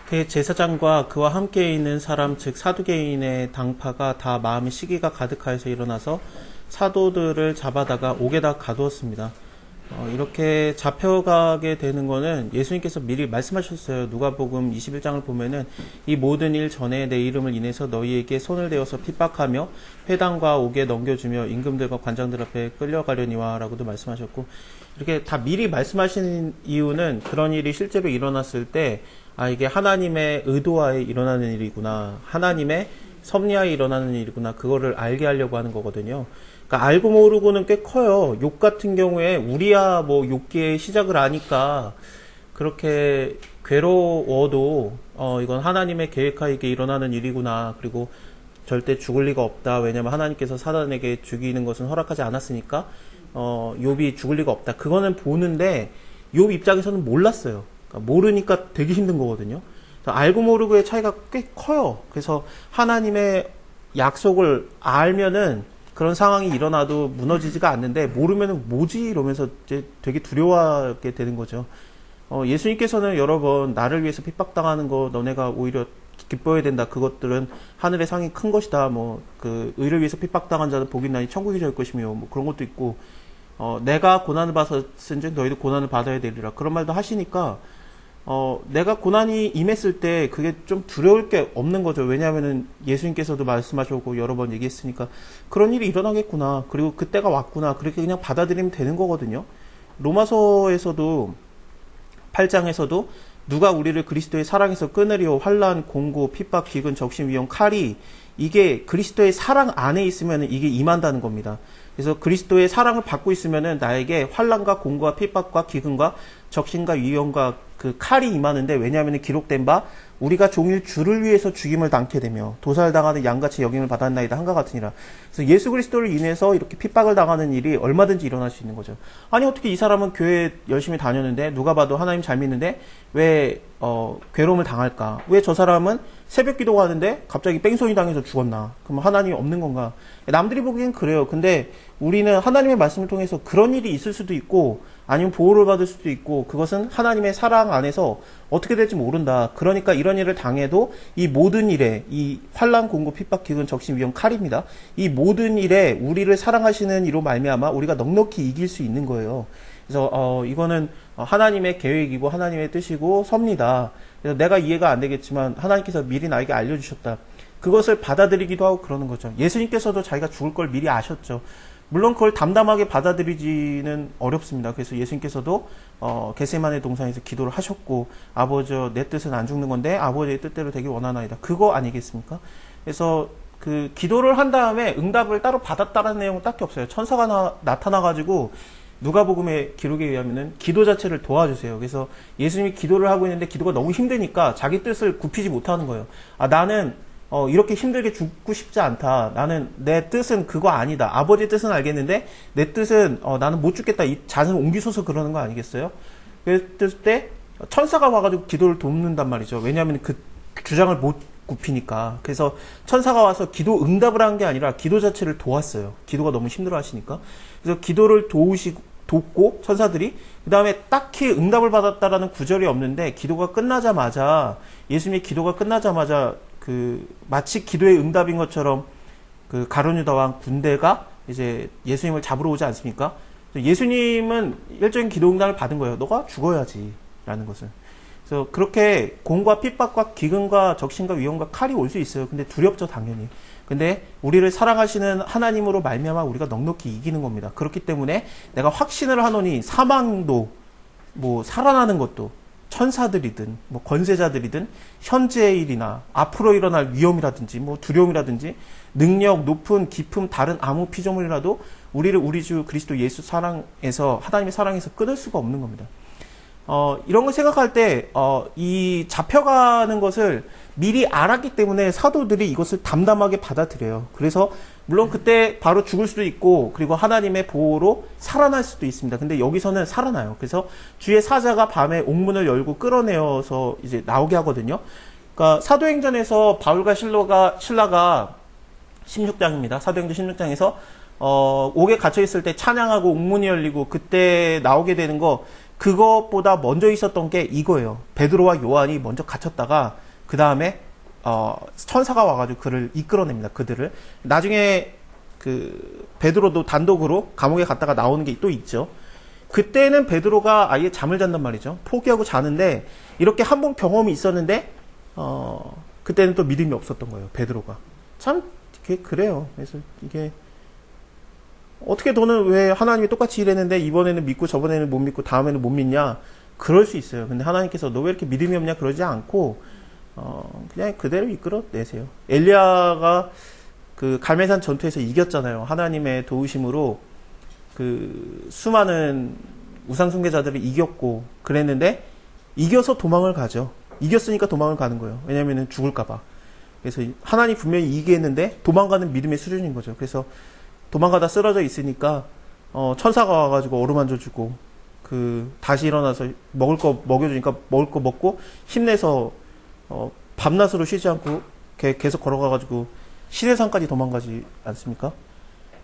제사장과 그와 함께 있는 사람 즉 사두개인의 당파가 다 마음의 시기가 가득하여서 일어나서 사도들을 잡아다가 옥에다 가두었습니다. 이렇게 잡혀가게 되는 거는 예수님께서 미리 말씀하셨어요. 누가복음 21장을 보면은 이 모든 일 전에 내 이름을 인해서 너희에게 손을 대어서 핍박하며 회당과 옥에 넘겨주며 임금들과 관장들 앞에 끌려가려니와 라고도 말씀하셨고, 이렇게 다 미리 말씀하신 이유는 그런 일이 실제로 일어났을 때 이게 하나님의 의도하에 일어나는 일이구나, 하나님의 섭리하에 일어나는 일이구나, 그거를 알게 하려고 하는 거거든요. 그러니까 알고 모르고는 꽤 커요. 욥 같은 경우에 우리야 뭐 욥기의 시작을 아니까 그렇게 괴로워도 이건 하나님의 계획하에 이게 일어나는 일이구나, 그리고 절대 죽을 리가 없다, 왜냐면 하나님께서 사단에게 죽이는 것은 허락하지 않았으니까 욥이 죽을 리가 없다, 그거는 보는데 욥 입장에서는 몰랐어요. 그러니까 모르니까 되게 힘든 거거든요. 알고 모르고의 차이가 꽤 커요. 그래서 하나님의 약속을 알면은 그런 상황이 일어나도 무너지지가 않는데, 모르면은 뭐지 이러면서 이제 되게 두려워하게 되는 거죠. 예수님께서는 여러 번 나를 위해서 핍박당하는 거 너네가 오히려 기뻐해야 된다, 그것들은 하늘의 상이 큰 것이다, 뭐 그 의를 위해서 핍박당한 자는 복이 나니 천국이 저일 것이며 뭐 그런 것도 있고, 내가 고난을 받았은즉 너희도 고난을 받아야 되리라, 그런 말도 하시니까 내가 고난이 임했을 때 그게 좀 두려울 게 없는 거죠. 왜냐하면은 예수님께서도 말씀하셨고 여러 번 얘기했으니까 그런 일이 일어나겠구나, 그리고 그때가 왔구나, 그렇게 그냥 받아들이면 되는 거거든요. 로마서에서도 8장에서도 누가 우리를 그리스도의 사랑에서 끊으리오, 환난, 공고, 핍박, 기근, 적심, 위험, 칼이, 이게 그리스도의 사랑 안에 있으면 이게 임한다는 겁니다. 그래서 그리스도의 사랑을 받고 있으면은 나에게 환난과 공고와 핍박과 기근과 적신과 위험과 그 칼이 임하는데, 왜냐하면 기록된 바 우리가 종일 주를 위해서 죽임을 당케 되며 도살당하는 양같이 여김을 받았나이다 한과 같으니라. 그래서 예수 그리스도를 인해서 이렇게 핍박을 당하는 일이 얼마든지 일어날 수 있는 거죠. 아니 어떻게 이 사람은 교회 열심히 다녔는데, 누가 봐도 하나님 잘 믿는데 왜 괴로움을 당할까? 왜 저 사람은 새벽 기도가 하는데 갑자기 뺑소니 당해서 죽었나? 그럼 하나님이 없는 건가? 남들이 보기엔 그래요. 근데 우리는 하나님의 말씀을 통해서 그런 일이 있을 수도 있고 아니면 보호를 받을 수도 있고, 그것은 하나님의 사랑 안에서 어떻게 될지 모른다. 그러니까 이런 일을 당해도 이 모든 일에, 이 환난, 공고, 핍박, 기근, 적심, 위험, 칼입니다. 이 모든 일에 우리를 사랑하시는 이로 말미암아 우리가 넉넉히 이길 수 있는 거예요. 그래서 이거는 하나님의 계획이고 하나님의 뜻이고 섭니다. 그래서 내가 이해가 안 되겠지만 하나님께서 미리 나에게 알려주셨다, 그것을 받아들이기도 하고 그러는 거죠. 예수님께서도 자기가 죽을 걸 미리 아셨죠. 물론 그걸 담담하게 받아들이지는 어렵습니다. 그래서 예수님께서도 겟세마네 동산에서 기도를 하셨고, 아버지여 내 뜻은 안 죽는 건데 아버지의 뜻대로 되길 원하나이다, 그거 아니겠습니까? 그래서 그 기도를 한 다음에 응답을 따로 받았다라는 내용은 딱히 없어요. 천사가 나타나가지고 누가복음의 기록에 의하면은 기도 자체를 도와주세요. 그래서 예수님이 기도를 하고 있는데 기도가 너무 힘드니까 자기 뜻을 굽히지 못하는 거예요. 나는 이렇게 힘들게 죽고 싶지 않다. 나는 내 뜻은 그거 아니다. 아버지의 뜻은 알겠는데 내 뜻은 나는 못 죽겠다. 이 잔을 옮기소서, 그러는 거 아니겠어요? 그랬을 때 천사가 와가지고 기도를 돕는단 말이죠. 왜냐하면 그 주장을 못 굽히니까. 그래서 천사가 와서 기도 응답을 한 게 아니라 기도 자체를 도왔어요. 기도가 너무 힘들어 하시니까. 그래서 기도를 돕고 천사들이, 그 다음에 딱히 응답을 받았다라는 구절이 없는데, 기도가 끝나자마자, 예수님의 기도가 끝나자마자 마치 기도의 응답인 것처럼 그 가룟유다 왕 군대가 이제 예수님을 잡으러 오지 않습니까? 예수님은 일종의 기도 응답을 받은 거예요. 너가 죽어야지 라는 것을. 그래서 그렇게 공과 핍박과 기근과 적신과 위험과 칼이 올 수 있어요. 근데 두렵죠, 당연히. 근데 우리를 사랑하시는 하나님으로 말미암아 우리가 넉넉히 이기는 겁니다. 그렇기 때문에 내가 확신을 하노니 사망도, 뭐 살아나는 것도, 천사들이든 뭐 권세자들이든 현재의 일이나 앞으로 일어날 위험이라든지 뭐 두려움이라든지 능력, 높은, 깊음, 다른 아무 피조물이라도 우리를 우리 주 그리스도 예수 사랑에서, 하나님의 사랑에서 끊을 수가 없는 겁니다. 이런 걸 생각할 때 이 잡혀가는 것을 미리 알았기 때문에 사도들이 이것을 담담하게 받아들여요. 그래서 물론 그때 바로 죽을 수도 있고, 그리고 하나님의 보호로 살아날 수도 있습니다. 근데 여기서는 살아나요. 그래서 주의 사자가 밤에 옥문을 열고 끌어내어서 이제 나오게 하거든요. 그러니까 사도행전에서 바울과 신라가 16장입니다. 사도행전 16장에서 옥에 갇혀 있을 때 찬양하고 옥문이 열리고 그때 나오게 되는 거, 그것보다 먼저 있었던 게 이거예요. 베드로와 요한이 먼저 갇혔다가 그 다음에 천사가 와가지고 그를 이끌어냅니다. 그들을. 나중에 그 베드로도 단독으로 감옥에 갔다가 나오는 게 또 있죠. 그때는 베드로가 아예 잠을 잔단 말이죠. 포기하고 자는데 이렇게 한 번 경험이 있었는데 그때는 또 믿음이 없었던 거예요. 베드로가. 참 그래요. 그래서 이게 어떻게 너는 왜 하나님이 똑같이 일했는데 이번에는 믿고 저번에는 못 믿고 다음에는 못 믿냐? 그럴 수 있어요. 근데 하나님께서 너 왜 이렇게 믿음이 없냐? 그러지 않고 그냥 그대로 이끌어내세요. 엘리야가 그 갈멜산 전투에서 이겼잖아요. 하나님의 도우심으로 그 수많은 우상 숭배자들을 이겼고 그랬는데 이겨서 도망을 가죠. 이겼으니까 도망을 가는 거예요. 왜냐면은 죽을까봐. 그래서 하나님 분명히 이기게 했는데 도망가는 믿음의 수준인 거죠. 그래서 도망가다 쓰러져 있으니까 천사가 와가지고 어루만져주고 그 다시 일어나서 먹을 거 먹여주니까 먹을 거 먹고 힘내서 밤낮으로 쉬지 않고 계속 걸어가가지고 시내산까지 도망가지 않습니까?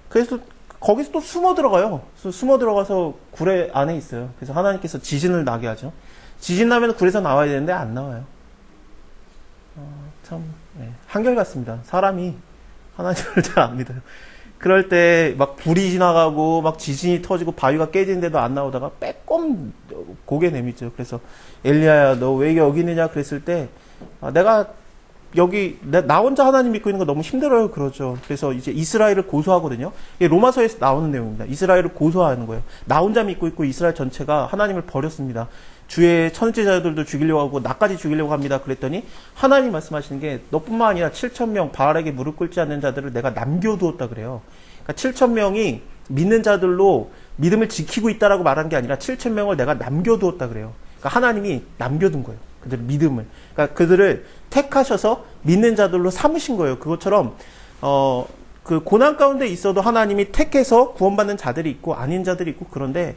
그래서 거기서 또 숨어 들어가요. 숨어 들어가서 굴에 안에 있어요. 그래서 하나님께서 지진을 나게 하죠. 지진 나면 굴에서 나와야 되는데 안 나와요. 참 한결같습니다. 사람이 하나님을 잘 안 믿어요. 그럴 때 막 불이 지나가고 막 지진이 터지고 바위가 깨지는데도 안 나오다가 빼꼼 고개 내밀죠. 그래서 엘리야야 너 왜 여기 있느냐 그랬을 때 내가 여기 나 혼자 하나님 믿고 있는 거 너무 힘들어요. 그러죠. 그래서 이제 이스라엘을 고소하거든요. 이게 로마서에서 나오는 내용입니다. 이스라엘을 고소하는 거예요. 나 혼자 믿고 있고 이스라엘 전체가 하나님을 버렸습니다. 주의 선지자들도 죽이려고 하고 나까지 죽이려고 합니다. 그랬더니 하나님 말씀하시는 게 너뿐만 아니라 7,000명 바알에게 무릎 꿇지 않는 자들을 내가 남겨두었다 그래요. 그러니까 7,000명이 믿는 자들로 믿음을 지키고 있다라고 말한 게 아니라 7,000명을 내가 남겨두었다 그래요. 그러니까 하나님이 남겨둔 거예요. 그들 믿음을. 그러니까 그들을 택하셔서 믿는 자들로 삼으신 거예요. 그것처럼 그 고난 가운데 있어도 하나님이 택해서 구원받는 자들이 있고 아닌 자들이 있고 그런데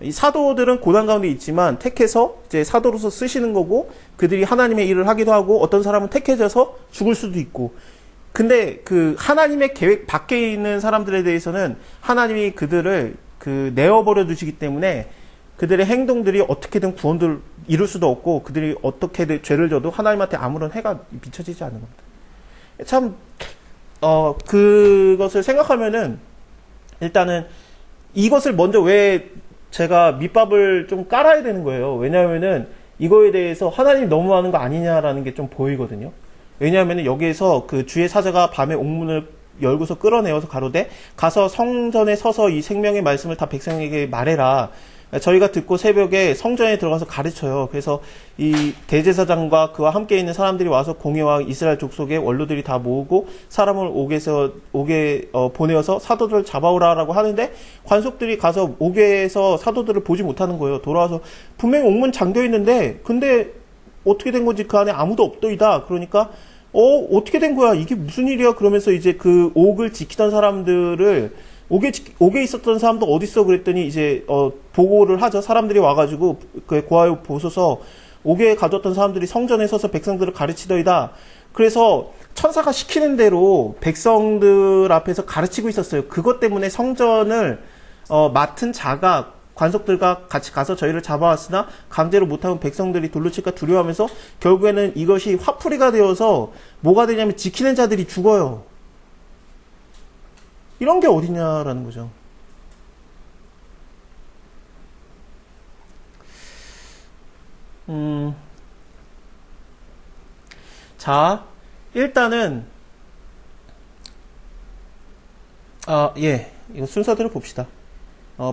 이 사도들은 고난 가운데 있지만 택해서 이제 사도로서 쓰시는 거고 그들이 하나님의 일을 하기도 하고 어떤 사람은 택해져서 죽을 수도 있고 근데 그 하나님의 계획 밖에 있는 사람들에 대해서는 하나님이 그들을 그 내어버려 두시기 때문에 그들의 행동들이 어떻게든 구원을 이룰 수도 없고 그들이 어떻게든 죄를 져도 하나님한테 아무런 해가 미쳐지지 않는 겁니다. 참 그것을 생각하면은 일단은 이것을 먼저 왜 제가 밑밥을 좀 깔아야 되는 거예요. 왜냐하면은 이거에 대해서 하나님이 너무하는 거 아니냐라는 게 좀 보이거든요. 왜냐하면은 여기에서 그 주의 사자가 밤에 옥문을 열고서 끌어내어서 가로되 가서 성전에 서서 이 생명의 말씀을 다 백성에게 말해라. 저희가 듣고 새벽에 성전에 들어가서 가르쳐요. 그래서 이 대제사장과 그와 함께 있는 사람들이 와서 공회와 이스라엘 족속의 원로들이 다 모으고 사람을 옥에 보내어서 사도들을 잡아오라라고 하는데 관속들이 가서 옥에서 사도들을 보지 못하는 거예요. 돌아와서 분명히 옥문 잠겨 있는데 근데 어떻게 된 건지 그 안에 아무도 없더이다. 그러니까 어떻게 된 거야? 이게 무슨 일이야? 그러면서 이제 그 옥을 지키던 사람들을 옥에 있었던 사람도 어딨어? 그랬더니 이제 보고를 하죠. 사람들이 와가지고 그 고하여 보소서 옥에 가뒀던 사람들이 성전에 서서 백성들을 가르치더이다. 그래서 천사가 시키는 대로 백성들 앞에서 가르치고 있었어요. 그것 때문에 성전을 맡은 자가 관속들과 같이 가서 저희를 잡아왔으나 강제로 못하면 백성들이 돌로 칠까 두려워하면서 결국에는 이것이 화풀이가 되어서 뭐가 되냐면 지키는 자들이 죽어요. 이런 게 어디냐라는 거죠. 자, 일단은 이거 순서대로 봅시다.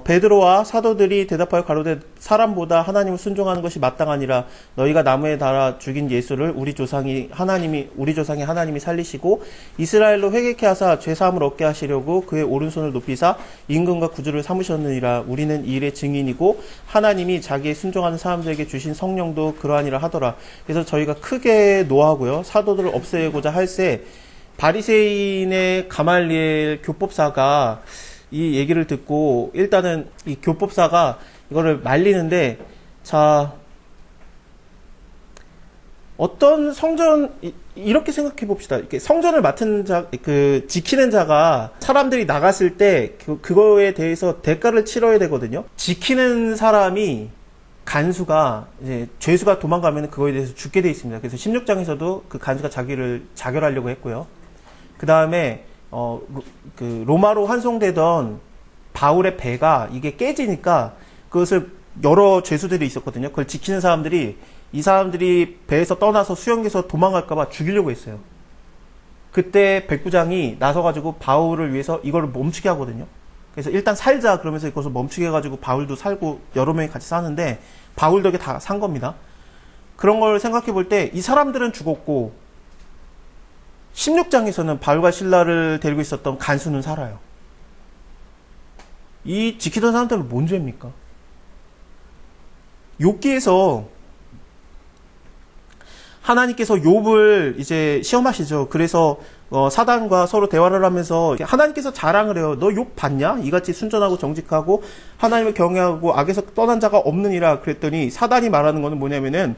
베드로와 사도들이 대답하여 가로되 사람보다 하나님을 순종하는 것이 마땅하니라. 너희가 나무에 달아 죽인 예수를 우리 조상이 하나님이 살리시고 이스라엘로 회개케 하사 죄 사함을 얻게 하시려고 그의 오른손을 높이사 임금과 구주를 삼으셨느니라. 우리는 이 일의 증인이고 하나님이 자기의 순종하는 사람들에게 주신 성령도 그러하니라 하더라. 그래서 저희가 크게 노하고요. 사도들을 없애고자 할새 바리새인의 가말리엘 교법사가 이 얘기를 듣고 일단은 이 교법사가 이거를 말리는데 자 어떤 성전 이렇게 생각해 봅시다. 이렇게 성전을 맡은 자 그 지키는 자가 사람들이 나갔을 때 그거에 대해서 대가를 치러야 되거든요. 지키는 사람이 간수가 이제 죄수가 도망가면 그거에 대해서 죽게 돼 있습니다. 그래서 16장에서도 그 간수가 자기를 자결하려고 했고요. 그 다음에 그 로마로 환송되던 바울의 배가 이게 깨지니까 그것을 여러 죄수들이 있었거든요. 그걸 지키는 사람들이 이 사람들이 배에서 떠나서 수영해서 도망갈까봐 죽이려고 했어요. 그때 백부장이 나서가지고 바울을 위해서 이거를 멈추게 하거든요. 그래서 일단 살자 그러면서 이것을 멈추게 해가지고 바울도 살고 여러 명이 같이 사는데 바울 덕에 다 산 겁니다. 그런 걸 생각해 볼 때 이 사람들은 죽었고 16장에서는 바울과 실라를 데리고 있었던 간수는 살아요. 이 지키던 사람들은 뭔 죄입니까? 욥기에서 하나님께서 욥을 이제 시험하시죠. 그래서 사단과 서로 대화를 하면서 하나님께서 자랑을 해요. 너 욥 봤냐? 이같이 순전하고 정직하고 하나님을 경외하고 악에서 떠난 자가 없느니라. 그랬더니 사단이 말하는 거는 뭐냐면은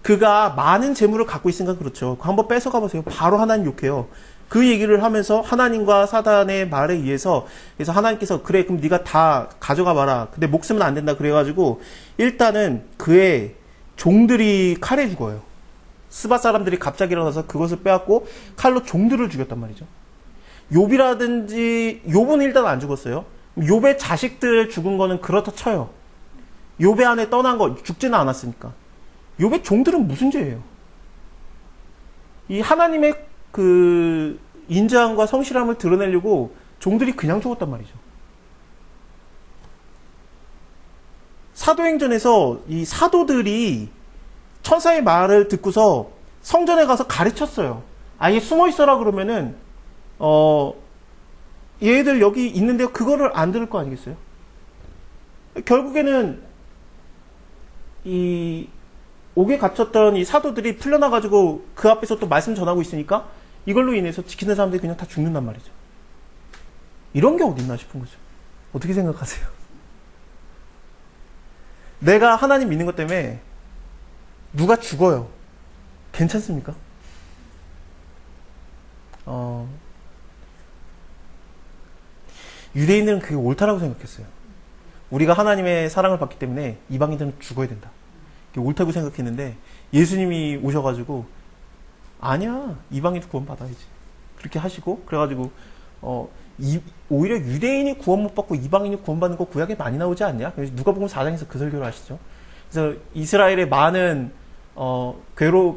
그가 많은 재물을 갖고 있으니까 그렇죠. 한번 뺏어가 보세요. 바로 하나님 욕해요. 그 얘기를 하면서 하나님과 사단의 말에 의해서 그래서 하나님께서 그래 그럼 네가 다 가져가 봐라. 근데 목숨은 안 된다 그래가지고 일단은 그의 종들이 칼에 죽어요. 스바 사람들이 갑자기 일어나서 그것을 빼앗고 칼로 종들을 죽였단 말이죠. 욥이라든지 욥은 일단 안 죽었어요. 욥의 자식들 죽은 거는 그렇다 쳐요. 욥의 안에 떠난 거 죽지는 않았으니까. 욥의 종들은 무슨 죄예요? 이 하나님의 그 인자함과 성실함을 드러내려고 종들이 그냥 죽었단 말이죠. 사도행전에서 이 사도들이 천사의 말을 듣고서 성전에 가서 가르쳤어요. 아예 숨어 있어라 그러면은 얘들 여기 있는데 그거를 안 들을 거 아니겠어요? 결국에는 이 옥에 갇혔던 이 사도들이 풀려나가지고 그 앞에서 또 말씀 전하고 있으니까 이걸로 인해서 지키는 사람들이 그냥 다 죽는단 말이죠. 이런 게 어딨나 싶은 거죠. 어떻게 생각하세요? 내가 하나님 믿는 것 때문에 누가 죽어요. 괜찮습니까? 유대인들은 그게 옳다라고 생각했어요. 우리가 하나님의 사랑을 받기 때문에 이방인들은 죽어야 된다. 그게 옳다고 생각했는데 예수님이 오셔가지고 아니야 이방인도 구원받아야지 그렇게 하시고 그래가지고 오히려 유대인이 구원 못 받고 이방인이 구원받는 거 구약에 많이 나오지 않냐? 누가복음 4장에서 그 설교를 하시죠. 그래서 이스라엘에 많은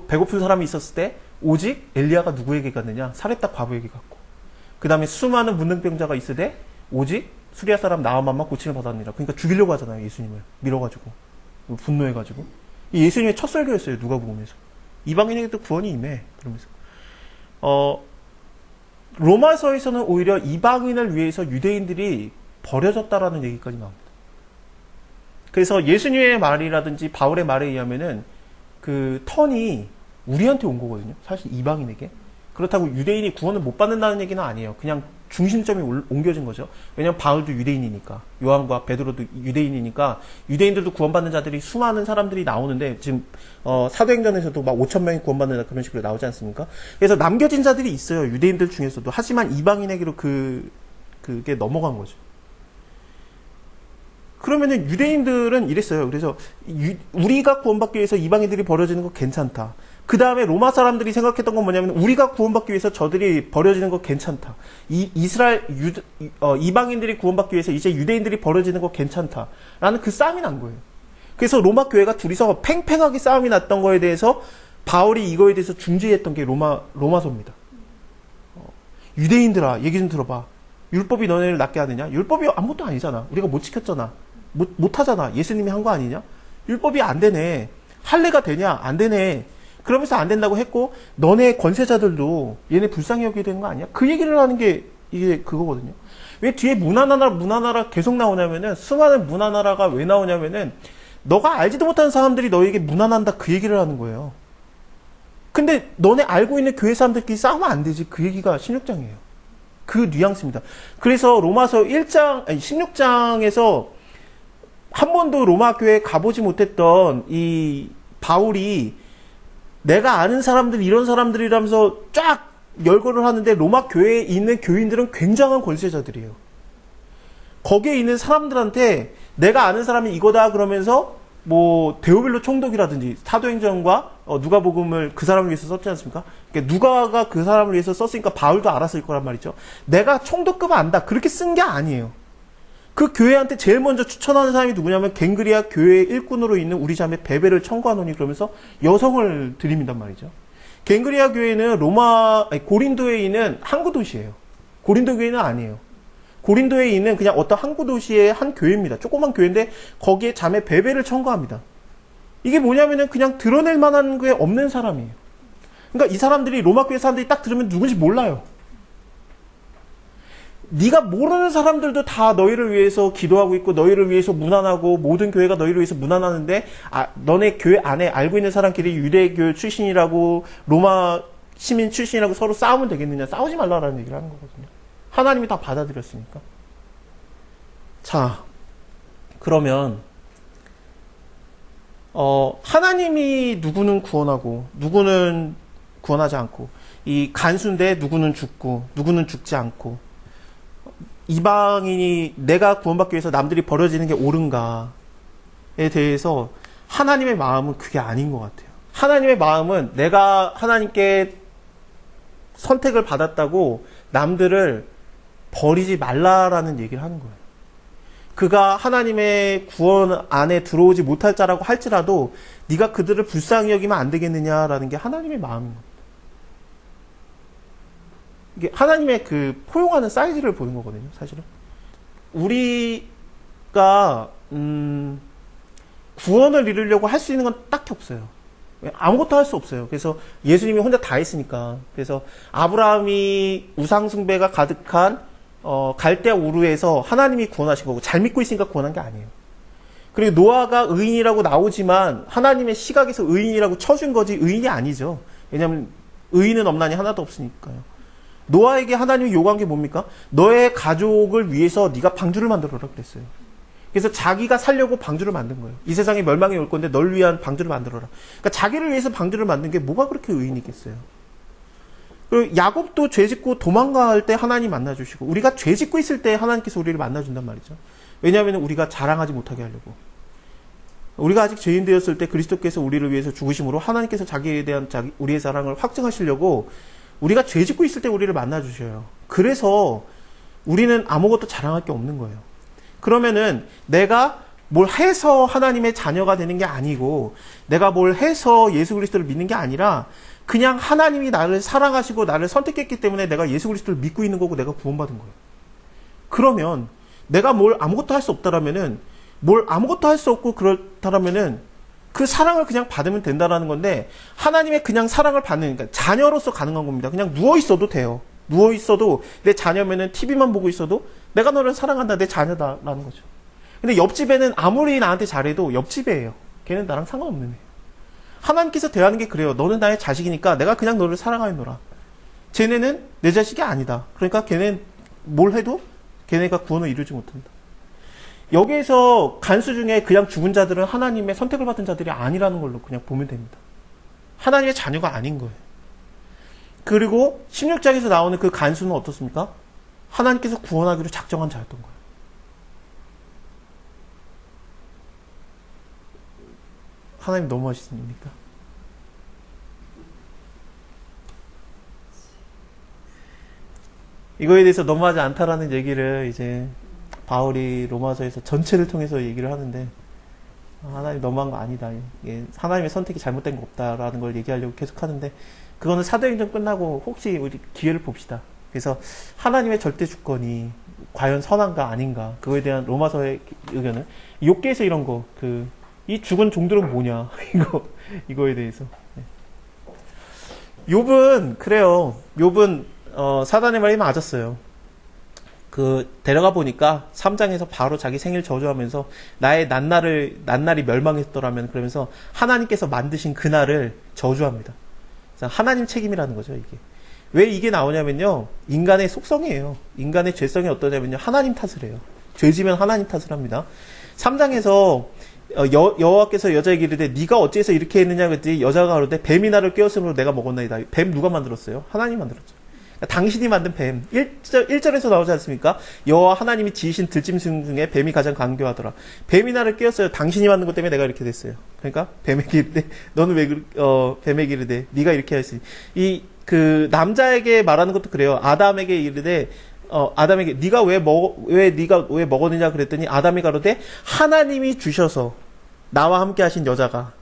배고픈 사람이 있었을 때 오직 엘리야가 누구에게 갔느냐? 사렙다 과부에게 갔고 그 다음에 수많은 문둥병자가 있으되 오직 수리아 사람 나아만만 고침을 받았느니라. 그러니까 죽이려고 하잖아요. 예수님을 밀어가지고 분노해가지고 예수님의 첫 설교였어요. 누가복음에서 이방인에게도 구원이 임해 그러면서 로마서에서는 오히려 이방인을 위해서 유대인들이 버려졌다라는 얘기까지 나옵니다. 그래서 예수님의 말이라든지 바울의 말에 의하면은 그 턴이 우리한테 온 거거든요. 사실 이방인에게. 그렇다고 유대인이 구원을 못 받는다는 얘기는 아니에요. 그냥 중심점이 옮겨진 거죠. 왜냐하면 바울도 유대인이니까 요한과 베드로도 유대인이니까 유대인들도 구원받는 자들이 수많은 사람들이 나오는데 지금 사도행전에서도 막 5,000명이 구원받는다 그런 식으로 나오지 않습니까? 그래서 남겨진 자들이 있어요. 유대인들 중에서도. 하지만 이방인에게로 그게 넘어간 거죠. 그러면은 유대인들은 이랬어요. 그래서 우리가 구원받기 위해서 이방인들이 버려지는 거 괜찮다. 그 다음에 로마 사람들이 생각했던 건 뭐냐면 우리가 구원받기 위해서 저들이 버려지는 거 괜찮다. 이방인들이 구원받기 위해서 이제 유대인들이 버려지는 거 괜찮다. 라는 그 싸움이 난 거예요. 그래서 로마 교회가 둘이서 팽팽하게 싸움이 났던 거에 대해서 바울이 이거에 대해서 중재했던 게 로마서입니다. 유대인들아 얘기 좀 들어봐. 율법이 너네를 낫게 하느냐? 율법이 아무것도 아니잖아. 우리가 못 지켰잖아. 못 하잖아. 예수님이 한 거 아니냐? 율법이 안 되네. 할례가 되냐? 안 되네. 그러면서 안 된다고 했고 너네 권세자들도 얘네 불쌍히 여기게 되는 거 아니야? 그 얘기를 하는 게 이게 그거거든요. 왜 뒤에 문화나라 계속 나오냐면은 수많은 문화나라가 왜 나오냐면은 너가 알지도 못하는 사람들이 너에게 문화난다 그 얘기를 하는 거예요. 근데 너네 알고 있는 교회 사람들끼리 싸우면 안 되지. 그 얘기가 16장이에요. 그 뉘앙스입니다. 그래서 로마서 16장에서 한 번도 로마 교회에 가보지 못했던 이 바울이 내가 아는 사람들 이런 사람들이라면서 쫙 열거를 하는데 로마 교회에 있는 교인들은 굉장한 권세자들이에요. 거기에 있는 사람들한테 내가 아는 사람이 이거다 그러면서 뭐 데오빌로 총독이라든지 사도행전과 누가복음을 그 사람을 위해서 썼지 않습니까? 그러니까 누가가 그 사람을 위해서 썼으니까 바울도 알았을 거란 말이죠. 내가 총독급 안다 그렇게 쓴 게 아니에요. 그 교회한테 제일 먼저 추천하는 사람이 누구냐면 갱그리아 교회의 일꾼으로 있는 우리 자매 베베를 청구하노니 그러면서 여성을 들이민단 말이죠. 갱그리아 교회는 고린도에 있는 항구 도시예요. 고린도 교회는 아니에요. 고린도에 있는 그냥 어떤 항구 도시의 한 교회입니다. 조그만 교회인데 거기에 자매 베베를 청구합니다. 이게 뭐냐면은 그냥 드러낼 만한 게 없는 사람이에요. 그러니까 이 사람들이 로마 교회 사람들이 딱 들으면 누군지 몰라요. 네가 모르는 사람들도 다 너희를 위해서 기도하고 있고 너희를 위해서 문안하고 모든 교회가 너희를 위해서 문안하는데 너네 교회 안에 알고 있는 사람끼리 유대교 출신이라고 로마 시민 출신이라고 서로 싸우면 되겠느냐. 싸우지 말라라는 얘기를 하는 거거든요. 하나님이 다 받아들였으니까. 자, 그러면 하나님이 누구는 구원하고 누구는 구원하지 않고 이 간수인데 누구는 죽고 누구는 죽지 않고 이방인이 내가 구원받기 위해서 남들이 버려지는 게 옳은가에 대해서 하나님의 마음은 그게 아닌 것 같아요. 하나님의 마음은 내가 하나님께 선택을 받았다고 남들을 버리지 말라라는 얘기를 하는 거예요. 그가 하나님의 구원 안에 들어오지 못할 자라고 할지라도 네가 그들을 불쌍히 여기면 안 되겠느냐라는 게 하나님의 마음인 겁니다. 이게 하나님의 그 포용하는 사이즈를 보는 거거든요, 사실은. 우리가 구원을 이루려고 할 수 있는 건 딱히 없어요. 아무것도 할 수 없어요. 그래서 예수님이 혼자 다 했으니까. 그래서 아브라함이 우상숭배가 가득한 갈대아 우르에서 하나님이 구원하신 거고 잘 믿고 있으니까 구원한 게 아니에요. 그리고 노아가 의인이라고 나오지만 하나님의 시각에서 의인이라고 쳐준 거지 의인이 아니죠. 왜냐하면 의인은 없나니 하나도 없으니까요. 노아에게 하나님이 요구한 게 뭡니까? 너의 가족을 위해서 네가 방주를 만들어라 그랬어요. 그래서 자기가 살려고 방주를 만든 거예요. 이 세상에 멸망이 올 건데 널 위한 방주를 만들어라. 그러니까 자기를 위해서 방주를 만든 게 뭐가 그렇게 의인이겠어요. 그리고 야곱도 죄 짓고 도망갈 때 하나님 만나주시고 우리가 죄 짓고 있을 때 하나님께서 우리를 만나준단 말이죠. 왜냐하면 우리가 자랑하지 못하게 하려고. 우리가 아직 죄인 되었을 때 그리스도께서 우리를 위해서 죽으심으로 하나님께서 자기에 대한 우리의 사랑을 확증하시려고 우리가 죄 짓고 있을 때 우리를 만나주셔요. 그래서 우리는 아무것도 자랑할 게 없는 거예요. 그러면은 내가 뭘 해서 하나님의 자녀가 되는 게 아니고 내가 뭘 해서 예수 그리스도를 믿는 게 아니라 그냥 하나님이 나를 사랑하시고 나를 선택했기 때문에 내가 예수 그리스도를 믿고 있는 거고 내가 구원받은 거예요. 그러면 내가 뭘 아무것도 할 수 없다라면은 뭘 아무것도 할 수 없고 그렇다라면은 그 사랑을 그냥 받으면 된다라는 건데 하나님의 그냥 사랑을 받는 그러니까 자녀로서 가능한 겁니다. 그냥 누워 있어도 돼요. 누워 있어도 내 자녀면은 TV만 보고 있어도 내가 너를 사랑한다 내 자녀다라는 거죠. 근데 옆집에는 아무리 나한테 잘해도 옆집이에요. 걔는 나랑 상관없는 애예요. 하나님께서 대하는 게 그래요. 너는 나의 자식이니까 내가 그냥 너를 사랑하노라. 쟤네는 내 자식이 아니다. 그러니까 걔는 뭘 해도 걔네가 구원을 이루지 못한다. 여기에서 간수 중에 그냥 죽은 자들은 하나님의 선택을 받은 자들이 아니라는 걸로 그냥 보면 됩니다. 하나님의 자녀가 아닌 거예요. 그리고 16장에서 나오는 그 간수는 어떻습니까? 하나님께서 구원하기로 작정한 자였던 거예요. 하나님 너무 하시십니까? 이거에 대해서 너무하지 않다라는 얘기를 이제 바울이 로마서에서 전체를 통해서 얘기를 하는데 하나님 너무한 거 아니다. 하나님의 선택이 잘못된 거 없다라는 걸 얘기하려고 계속 하는데 그거는 사도행전 끝나고 혹시 우리 기회를 봅시다. 그래서 하나님의 절대 주권이 과연 선한가 아닌가 그거에 대한 로마서의 의견은 욥기에서 이런 거 이 죽은 종들은 뭐냐 이거에 대해서 욥은 그래요. 욥은 사단의 말이 맞았어요. 데려가 보니까 3장에서 바로 자기 생일 저주하면서 나의 낱날이 멸망했더라면 그러면서 하나님께서 만드신 그날을 저주합니다. 그래서 하나님 책임이라는 거죠, 이게. 왜 이게 나오냐면요. 인간의 속성이에요. 인간의 죄성이 어떠냐면요. 하나님 탓을 해요. 죄지면 하나님 탓을 합니다. 3장에서 여호와께서 여자에게 이르되 네가 어찌해서 이렇게 했느냐 그랬더니 여자가 그러되 뱀이 나를 깨웠으므로 내가 먹었나이다. 뱀 누가 만들었어요? 하나님 만들었죠. 당신이 만든 뱀. 1절에서 나오지 않습니까? 여호와 하나님이 지으신 들짐승 중에 뱀이 가장 강교하더라. 뱀이 나를 깨웠어요. 당신이 만든 것 때문에 내가 이렇게 됐어요. 그러니까 뱀에게 이르되 너는 왜 뱀에게 이르되 네가 이렇게 하였으니. 그 남자에게 말하는 것도 그래요. 아담에게 이르되 아담에게 네가 왜 먹었느냐 그랬더니 아담이 가로되 하나님이 주셔서 나와 함께 하신 여자가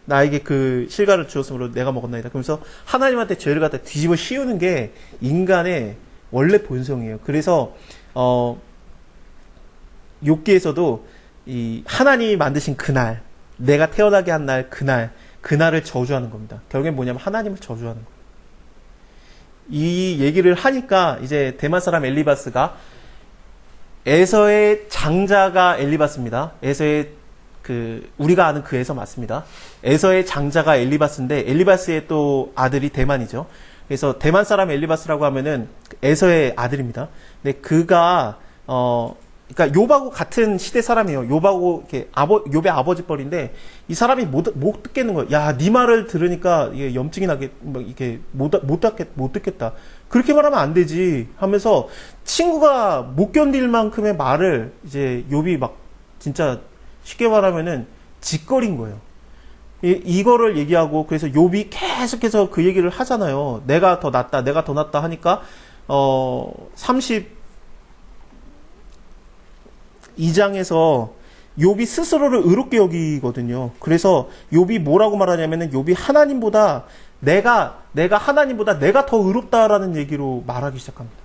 나에게 그 실과를 주었으므로 내가 먹었나이다. 그러면서 하나님한테 죄를 갖다 뒤집어 씌우는 게 인간의 원래 본성이에요. 그래서 욥기에서도 이 하나님이 만드신 그날, 내가 태어나게 한 날, 그날을 저주하는 겁니다. 결국엔 뭐냐면 하나님을 저주하는 거예요. 이 얘기를 하니까 이제 대만 사람 엘리바스가 에서의 장자가 엘리바스입니다. 에서의 우리가 아는 그 에서 맞습니다. 에서의 장자가 엘리바스인데 엘리바스의 또 아들이 대만이죠. 그래서 대만 사람 엘리바스라고 하면은 에서의 아들입니다. 근데 그가 그러니까 욥하고 같은 시대 사람이에요. 욥하고 이렇게 욥의 아버지 뻘인데 이 사람이 못 듣겠는 거예요. 야, 네 말을 들으니까 이게 염증이 나게 막 이렇게 못 듣겠다. 그렇게 말하면 안 되지 하면서 친구가 못 견딜 만큼의 말을 이제 욥이 막 진짜 쉽게 말하면은 짓거린 거예요. 이거를 얘기하고 그래서 욥이 계속해서 그 얘기를 하잖아요. 내가 더 낫다 하니까 32장에서 욥이 스스로를 의롭게 여기거든요. 그래서 욥이 뭐라고 말하냐면은 욥이 하나님보다 내가 하나님보다 내가 더 의롭다라는 얘기로 말하기 시작합니다.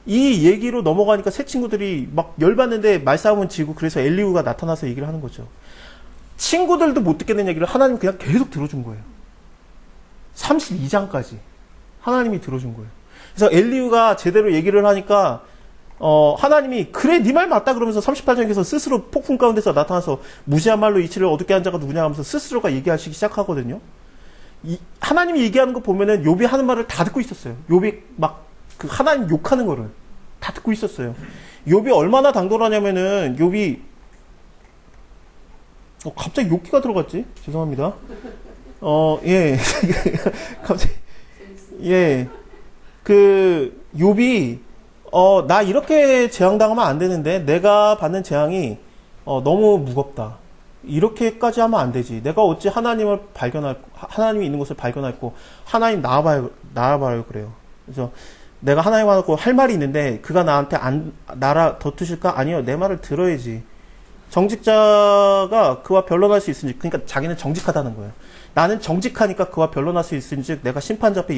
이 얘기로 넘어가니까 새 친구들이 막 열받는데 말싸움은 지고 그래서 엘리후가 나타나서 얘기를 하는 거죠. 친구들도 못 듣겠는 얘기를 하나님이 그냥 계속 들어준 거예요. 32장까지 하나님이 들어준 거예요. 그래서 엘리후가 제대로 얘기를 하니까 하나님이 그래 네 말 맞다 그러면서 38장에서 스스로 폭풍 가운데서 나타나서 무시한 말로 이치를 어둡게 한 자가 누구냐 하면서 스스로가 얘기하시기 시작하거든요. 하나님이 얘기하는 거 보면은 욥이 하는 말을 다 듣고 있었어요. 욥이 막 그 하나님 욕하는 거를 다 듣고 있었어요. 욥이 얼마나 당돌하냐면은 욥이 갑자기 욕기가 들어갔지? 죄송합니다. 예. 갑자기 예. 그 욥이 나 이렇게 재앙당하면 안 되는데 내가 받는 재앙이 너무 무겁다. 이렇게까지 하면 안 되지. 내가 어찌 하나님이 있는 곳을 발견했고 하나님 나와봐요 그래요. 그래서 내가 하나님하고 할 말이 있는데 그가 나한테 더 트실까? 아니요. 내 말을 들어야지. 정직자가 그와 변론할 수 있으니 그러니까 자기는 정직하다는 거예요. 나는 정직하니까 그와 변론할 수 있으니 내가 심판자에게서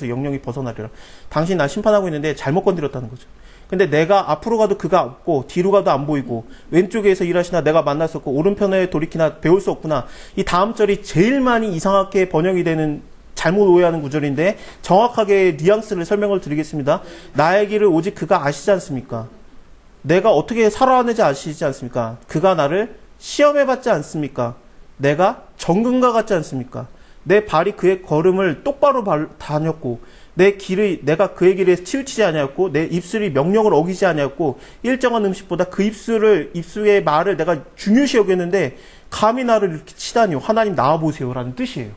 영영이 벗어나리라. 당신 날 심판하고 있는데 잘못 건드렸다는 거죠. 근데 내가 앞으로 가도 그가 없고 뒤로 가도 안 보이고 왼쪽에서 일하시나 내가 만날 수 없고 오른편에 돌이키나 배울 수 없구나. 이 다음 절이 제일 많이 이상하게 번역이 되는 잘못 오해하는 구절인데 정확하게 뉘앙스를 설명을 드리겠습니다. 나의 길을 오직 그가 아시지 않습니까? 내가 어떻게 살아왔는지 아시지 않습니까? 그가 나를 시험해봤지 않습니까? 내가 정금과 같지 않습니까? 내 발이 그의 걸음을 똑바로 다녔고 내가 그의 길에 치우치지 아니었고 내 입술이 명령을 어기지 아니었고 일정한 음식보다 그 입술의 말을 내가 중요시 여겼는데 감히 나를 이렇게 치다니요. 하나님 나와보세요라는 뜻이에요.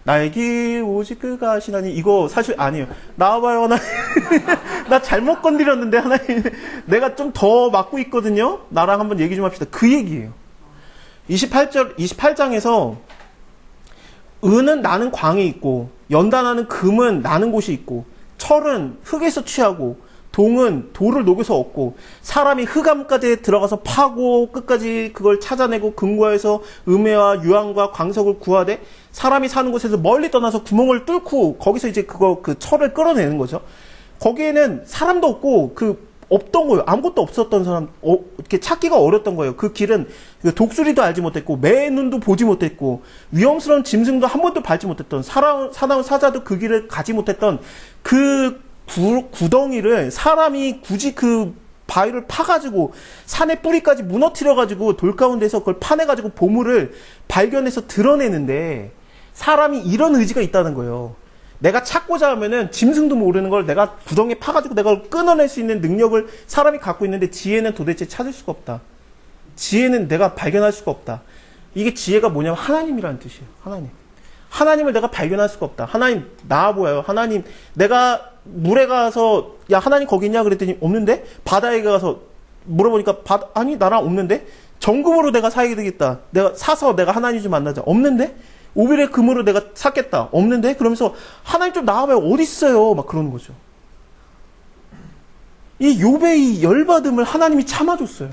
나에게 오직 그가 하시나니 이거 사실 아니에요. 나와봐요 하나님. 나 잘못 건드렸는데 하나님 내가 좀 더 맞고 있거든요. 나랑 한번 얘기 좀 합시다. 그 얘기예요. 28장에서 은은 나는 광이 있고 연단하는 금은 나는 곳이 있고 철은 흙에서 취하고 동은 돌을 녹여서 얻고 사람이 흑암까지 들어가서 파고 끝까지 그걸 찾아내고 금과에서 음해와 유황과 광석을 구하되 사람이 사는 곳에서 멀리 떠나서 구멍을 뚫고 거기서 이제 그 철을 끌어내는 거죠. 거기에는 사람도 없고 없던 거예요. 아무것도 없었던 사람, 이렇게 찾기가 어렸던 거예요. 그 길은 독수리도 알지 못했고, 매 눈도 보지 못했고, 위험스러운 짐승도 한 번도 밟지 못했던, 사나운 사자도 그 길을 가지 못했던 그 구덩이를 사람이 굳이 그 바위를 파가지고 산의 뿌리까지 무너뜨려가지고 돌 가운데서 그걸 파내가지고 보물을 발견해서 드러내는데 사람이 이런 의지가 있다는 거예요. 내가 찾고자 하면은 짐승도 모르는 걸 내가 구덩이에 파가지고 내가 끊어낼 수 있는 능력을 사람이 갖고 있는데 지혜는 도대체 찾을 수가 없다. 지혜는 내가 발견할 수가 없다. 이게 지혜가 뭐냐면 하나님이라는 뜻이에요. 하나님. 하나님을 내가 발견할 수가 없다. 하나님 나와 보여요. 하나님 내가 물에 가서 야 하나님 거기 있냐 그랬더니 없는데, 바다에 가서 물어보니까 아니 나랑 없는데, 정금으로 내가 사야 되겠다. 내가 사서 내가 하나님 좀 만나자. 없는데, 5일의 금으로 내가 샀겠다. 없는데, 그러면서 하나님 좀 나와봐요. 어디 있어요? 막 그러는 거죠. 이 욥의 이 열받음을 하나님이 참아줬어요.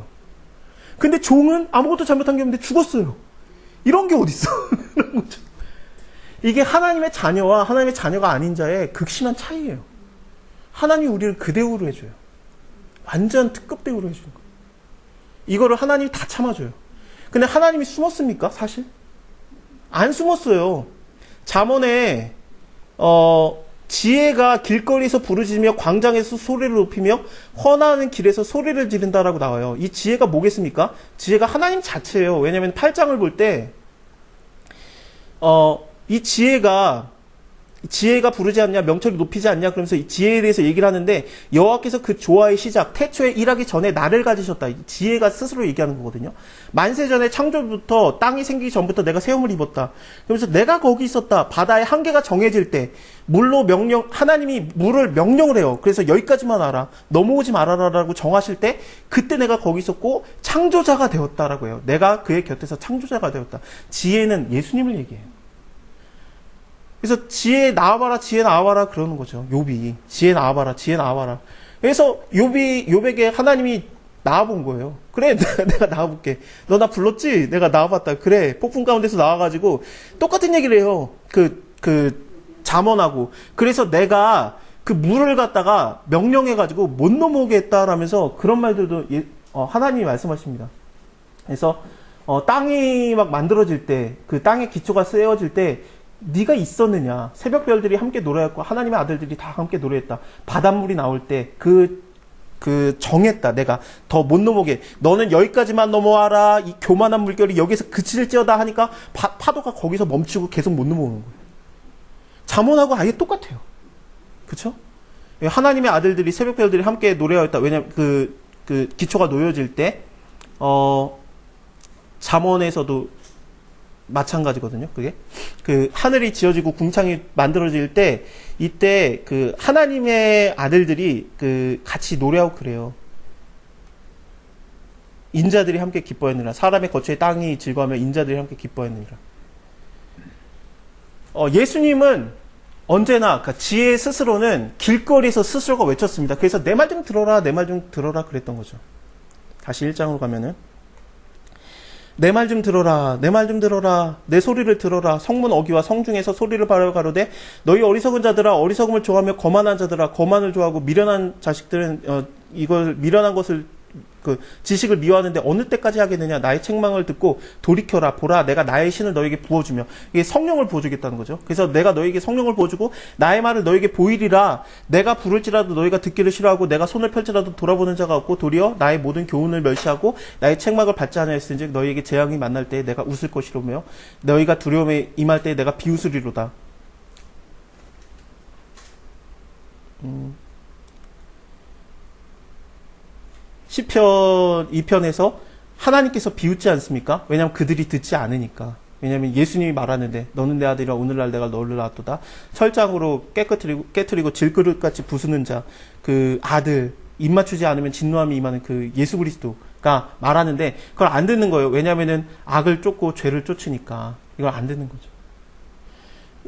근데 종은 아무것도 잘못한 게 없는데 죽었어요. 이런 게 어디 있어? 이런 거죠. 이게 하나님의 자녀와 하나님의 자녀가 아닌 자의 극심한 차이예요. 하나님이 우리를 그 대우로 해줘요. 완전 특급 대우로 해주는 거예요. 이거를 하나님이 다 참아줘요. 근데 하나님이 숨었습니까? 사실? 안 숨었어요. 잠언에 지혜가 길거리에서 부르짖으며 광장에서 소리를 높이며 헌하는 길에서 소리를 지른다라고 나와요. 이 지혜가 뭐겠습니까? 지혜가 하나님 자체예요. 왜냐하면 8장을 볼 때 이 지혜가 부르지 않냐, 명철이 높이지 않냐, 그러면서 이 지혜에 대해서 얘기를 하는데, 여호와께서 그 조화의 시작, 태초에 일하기 전에 나를 가지셨다. 지혜가 스스로 얘기하는 거거든요. 만세 전에 창조부터, 땅이 생기기 전부터 내가 세움을 입었다. 그러면서 내가 거기 있었다. 바다의 한계가 정해질 때, 하나님이 물을 명령을 해요. 그래서 여기까지만 알아. 넘어오지 말아라라고 정하실 때, 그때 내가 거기 있었고, 창조자가 되었다라고 해요. 내가 그의 곁에서 창조자가 되었다. 지혜는 예수님을 얘기해요. 그래서 지혜 나와봐라 그러는 거죠. 욥이 지혜 나와봐라. 그래서 욥에게 하나님이 나와본 거예요. 그래, 내가 나와볼게. 너 나 불렀지? 내가 나와봤다. 그래, 폭풍 가운데서 나와가지고 똑같은 얘기를 해요. 잠언하고. 그래서 내가 그 물을 갖다가 명령해가지고 못 넘어오게 했다라면서 그런 말들도 하나님이 말씀하십니다. 그래서 땅이 막 만들어질 때, 그 땅의 기초가 세워질 때 네가 있었느냐. 새벽별들이 함께 노래했고 하나님의 아들들이 다 함께 노래했다. 바닷물이 나올 때 정했다. 내가 더 못 넘어오게. 너는 여기까지만 넘어와라. 이 교만한 물결이 여기서 그칠지어다 하니까 파도가 거기서 멈추고 계속 못 넘어오는 거예요. 잠언하고 아예 똑같아요. 그쵸? 하나님의 아들들이 새벽별들이 함께 노래하였다. 왜냐면 그 기초가 놓여질 때 잠언에서도 마찬가지거든요. 그게 하늘이 지어지고 궁창이 만들어질 때, 이때 하나님의 아들들이 같이 노래하고 그래요. 인자들이 함께 기뻐했느니라. 사람의 거처에 땅이 즐거워하며 인자들이 함께 기뻐했느니라. 예수님은 언제나 지혜 스스로는 길거리에서 스스로가 외쳤습니다. 그래서 내 말 좀 들어라, 내 말 좀 들어라 그랬던 거죠. 다시 1장으로 가면은 내 말 좀 들어라, 내 말 좀 들어라, 내 소리를 들어라. 성문 어기와 성중에서 소리를 바라여 가로되 너희 어리석은 자들아, 어리석음을 좋아하며 거만한 자들아, 거만을 좋아하고 미련한 자식들은 이걸 미련한 것을 지식을 미워하는데 어느 때까지 하겠느냐. 나의 책망을 듣고 돌이켜라. 보라, 내가 나의 신을 너에게 부어주며. 이게 성령을 부어주겠다는 거죠. 그래서 내가 너에게 성령을 부어주고 나의 말을 너에게 보이리라. 내가 부를지라도 너희가 듣기를 싫어하고 내가 손을 펼지라도 돌아보는 자가 없고 도리어 나의 모든 교훈을 멸시하고 나의 책망을 받지 않았은즉 너희에게 재앙이 만날 때에 내가 웃을 것이로며 너희가 두려움에 임할 때에 내가 비웃으리로다. 시편 2편에서 하나님께서 비웃지 않습니까? 왜냐하면 그들이 듣지 않으니까. 왜냐하면 예수님이 말하는데 너는 내 아들이라 오늘날 내가 너를 낳았도다. 철장으로 깨트리고 질그릇같이 부수는 자, 그 아들, 입 맞추지 않으면 진노함이 임하는 그 예수 그리스도가 말하는데 그걸 안 듣는 거예요. 왜냐하면 악을 쫓고 죄를 쫓으니까 이걸 안 듣는 거죠.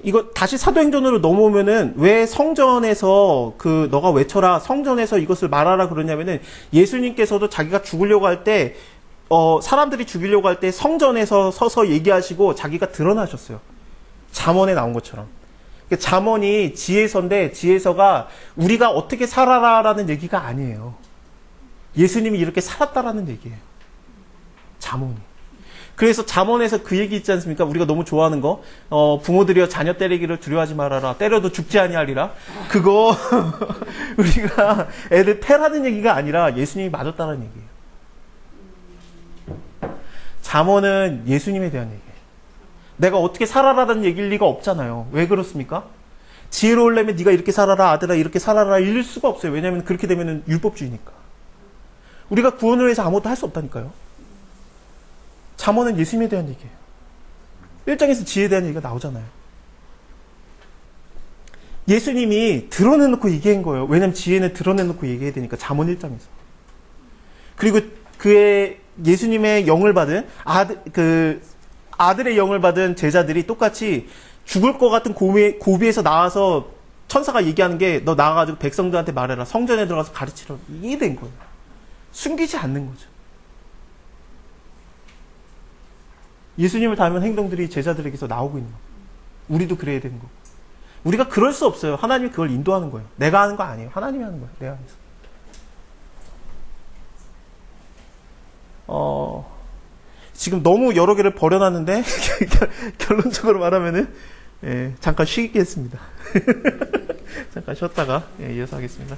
이거 다시 사도행전으로 넘어오면은 왜 성전에서 너가 외쳐라, 성전에서 이것을 말하라 그러냐면은 예수님께서도 자기가 죽으려고 할 때 사람들이 죽이려고 할 때 성전에서 서서 얘기하시고 자기가 드러나셨어요. 잠언에 나온 것처럼. 잠언이 지혜서인데 지혜서가 우리가 어떻게 살아라라는 얘기가 아니에요. 예수님이 이렇게 살았다라는 얘기예요. 잠언이. 그래서 잠언에서 그 얘기 있지 않습니까? 우리가 너무 좋아하는 거, 부모들이여 자녀 때리기를 두려워하지 말아라. 때려도 죽지 아니하리라. 그거 우리가 애들 패라는 얘기가 아니라 예수님이 맞았다는 얘기예요. 잠언은 예수님에 대한 얘기예요. 내가 어떻게 살아라라는 얘기일 리가 없잖아요. 왜 그렇습니까? 지혜로우려면 네가 이렇게 살아라, 아들아 이렇게 살아라 이럴 수가 없어요. 왜냐하면 그렇게 되면은 율법주의니까. 우리가 구원을 위해서 아무것도 할 수 없다니까요. 잠언은 예수님에 대한 얘기예요. 1장에서 지혜에 대한 얘기가 나오잖아요. 예수님이 드러내놓고 얘기한 거예요. 왜냐면 지혜는 드러내놓고 얘기해야 되니까, 잠언 1장에서. 그리고 그의 예수님의 영을 받은 아들의 영을 받은 제자들이 똑같이 죽을 것 같은 고비에서 나와서 천사가 얘기하는 게, 너 나와가지고 백성들한테 말해라. 성전에 들어가서 가르치라. 이게 된 거예요. 숨기지 않는 거죠. 예수님을 닮은 행동들이 제자들에게서 나오고 있는 거예요. 우리도 그래야 되는 거고. 우리가 그럴 수 없어요. 하나님이 그걸 인도하는 거예요. 내가 하는 거 아니에요. 하나님이 하는 거예요. 내 안에서. 지금 너무 여러 개를 버려놨는데 결론적으로 말하면은 잠깐 쉬겠습니다. 잠깐 쉬었다가 이어서 하겠습니다.